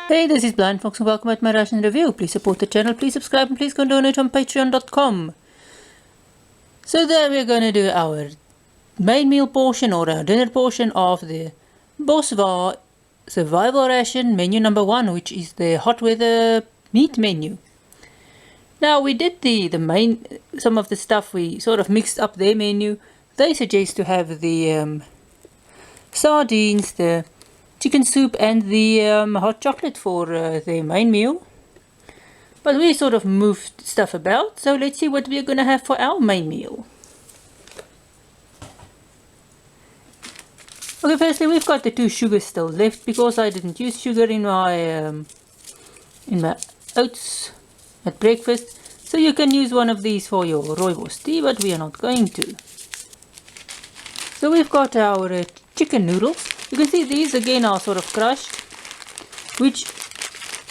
Hey, this is BlindFox and welcome at my Ration review. Please support the channel, please subscribe and please go donate on patreon.com. So there we're going to do our main meal portion or our dinner portion of the Boswa survival ration menu number 1, which is the hot weather meat menu. Now we did some of the stuff, we sort of mixed up their menu. They suggest to have the sardines, the chicken soup and the hot chocolate for their main meal. But we sort of moved stuff about, so let's see what we're going to have for our main meal. Okay, firstly we've got the 2 sugars still left because I didn't use sugar in my oats at breakfast. So you can use one of these for your rooibos tea, but we are not going to. So we've got our chicken noodles. You can see these again are sort of crushed, which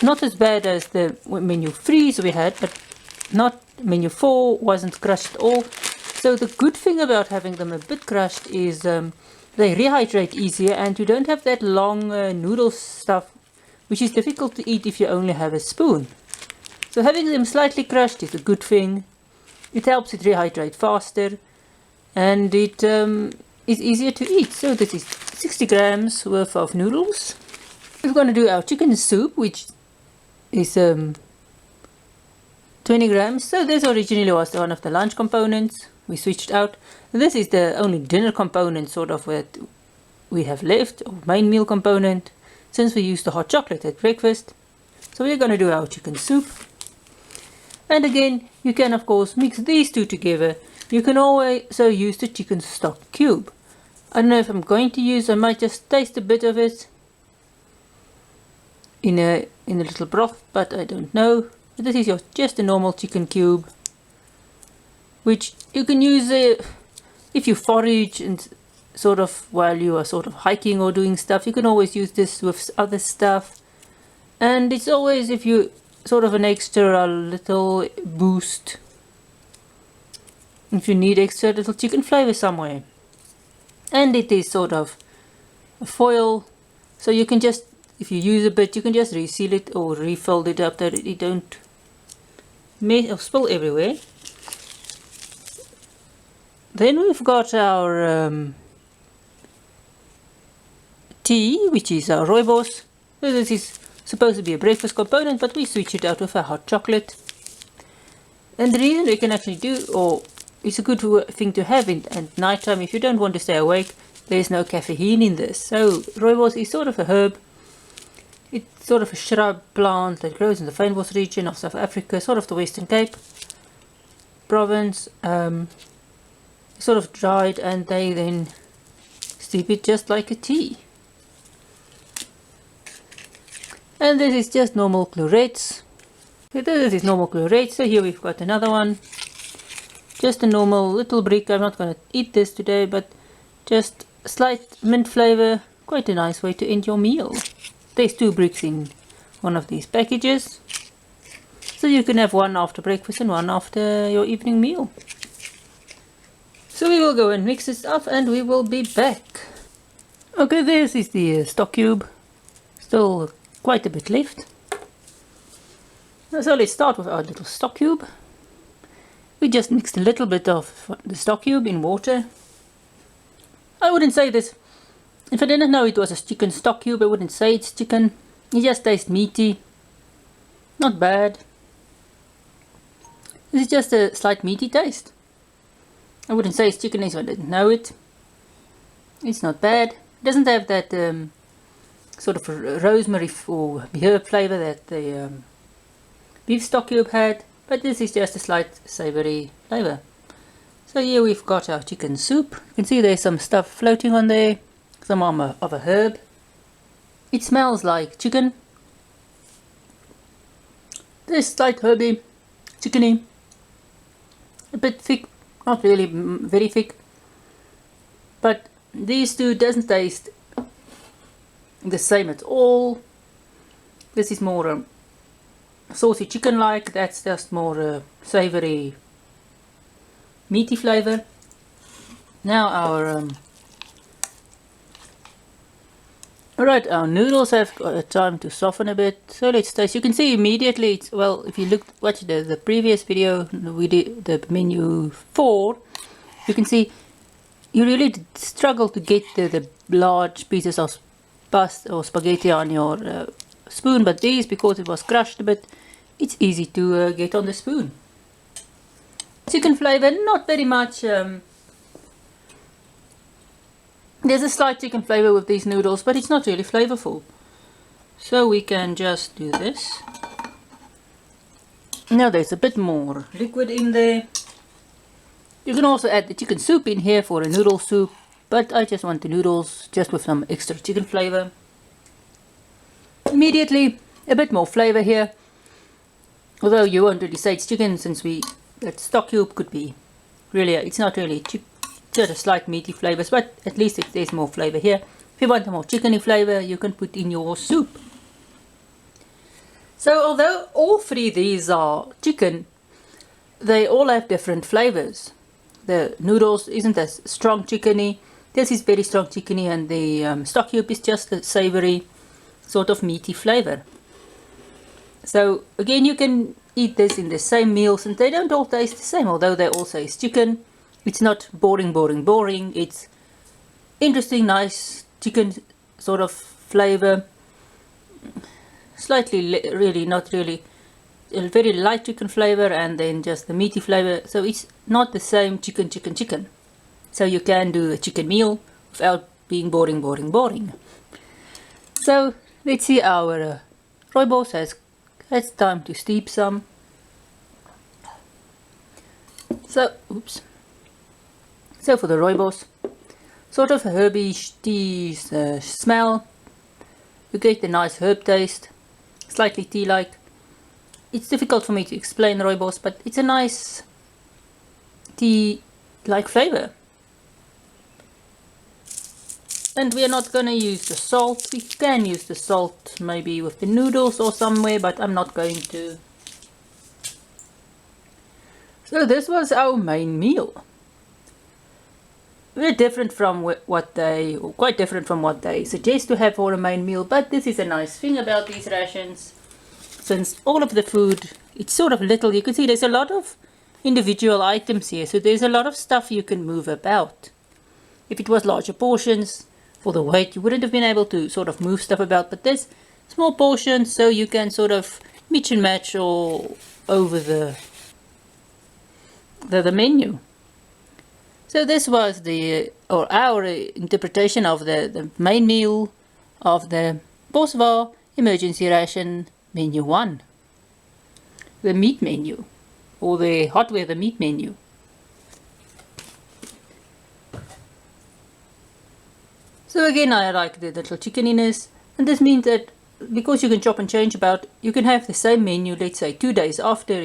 not as bad as the menu 3s we had, but not menu 4 wasn't crushed at all. So the good thing about having them a bit crushed is they rehydrate easier and you don't have that long noodle stuff, which is difficult to eat if you only have a spoon. So having them slightly crushed is a good thing. It helps it rehydrate faster and it is easier to eat. So this is 60 grams worth of noodles. We're going to do our chicken soup, which is 20 grams. So this originally was one of the lunch components. We switched out. This is the only dinner component sort of that we have left, or main meal component, since we used the hot chocolate at breakfast. So we're going to do our chicken soup. And again, you can of course mix these two together. You can also use the chicken stock cube. I don't know if I'm going to use, I might just taste a bit of it in a little broth, but I don't know. But this is just a normal chicken cube, which you can use if you forage and sort of while you are sort of hiking or doing stuff. You can always use this with other stuff, and it's always, if you sort of an extra little boost if you need extra little chicken flavor somewhere. And it is sort of a foil, so you can just, if you use a bit, you can just reseal it or refold it up that it don't spill everywhere. Then we've got our tea, which is our rooibos. So this is supposed to be a breakfast component, but we switch it out with our hot chocolate. And the reason we can actually do, or it's a good thing to have at night time if you don't want to stay awake. There's no caffeine in this. So rooibos is sort of a herb. It's sort of a shrub plant that grows in the Fynbos region of South Africa, sort of the Western Cape province. Sort of dried, and they then steep it just like a tea. And this is just normal clarets. So this is normal claret. So here we've got another one. Just a normal little brick. I'm not going to eat this today, but just slight mint flavor. Quite a nice way to end your meal. There's 2 bricks in one of these packages. So you can have one after breakfast and one after your evening meal. So we will go and mix this up and we will be back. Okay, this is the stock cube. Still quite a bit left. So let's start with our little stock cube. We just mixed a little bit of the stock cube in water. I wouldn't say this, if I didn't know it was a chicken stock cube, I wouldn't say it's chicken. It just tastes meaty. Not bad. This is just a slight meaty taste. I wouldn't say it's chicken if I didn't know it. It's not bad. It doesn't have that sort of rosemary or herb flavor that the beef stock cube had. But this is just a slight savoury flavour. So here we've got our chicken soup. You can see there's some stuff floating on there. Some of a herb. It smells like chicken. This slight herby, chickeny. A bit thick, not really very thick. But these two doesn't taste the same at all. This is more saucy chicken like, that's just more savoury meaty flavour. Now our Alright, our noodles have got time to soften a bit, so let's taste. You can see immediately, it's, well, if you watch the previous video, we did the menu 4, you can see you really struggle to get the large pieces of pasta or spaghetti on your spoon, but these, because it was crushed a bit, it's easy to get on the spoon. Chicken flavor, not very much. There's a slight chicken flavor with these noodles, but it's not really flavorful. So we can just do this. Now there's a bit more liquid in there. You can also add the chicken soup in here for a noodle soup, but I just want the noodles just with some extra chicken flavor. Immediately a bit more flavor here, although you won't really say it's chicken, since that stock cube could be really, it's not really just a slight meaty flavors, but at least there's more flavor here. If you want a more chickeny flavor, you can put in your soup. So although all three of these are chicken, they all have different flavors. The noodles isn't as strong chickeny, this is very strong chickeny, and the stock cube is just a savory sort of meaty flavor. So again, you can eat this in the same meals and they don't all taste the same, although they all say it's chicken. It's not boring, boring, boring. It's interesting, nice chicken sort of flavor. Slightly, really, not really, a very light chicken flavor, and then just the meaty flavor. So it's not the same chicken. So you can do a chicken meal without being boring, boring, boring. So let's see, our rooibos has time to steep some. So, oops. So for the rooibos, sort of a herby tea smell. You get the nice herb taste, slightly tea-like. It's difficult for me to explain rooibos, but it's a nice tea-like flavor. And we are not going to use the salt. We can use the salt maybe with the noodles or somewhere, but I'm not going to. So this was our main meal. Very different from quite different from what they suggest to have for a main meal, but this is a nice thing about these rations. Since all of the food, it's sort of little, you can see there's a lot of individual items here, so there's a lot of stuff you can move about. If it was larger portions, for the weight, you wouldn't have been able to sort of move stuff about, but there's small portions, so you can sort of mix and match all over the menu. So this was our interpretation of the main meal of the Boswa emergency ration menu 1. The meat menu, or the hot weather meat menu. So again, I like the little chickeniness, and this means that because you can chop and change about, you can have the same menu, let's say 2 days after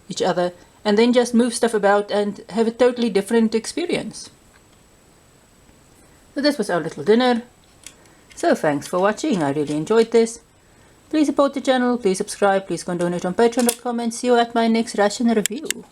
each other, and then just move stuff about and have a totally different experience. So this was our little dinner. So thanks for watching, I really enjoyed this. Please support the channel, please subscribe, please go and donate on patreon.com, and see you at my next ration review.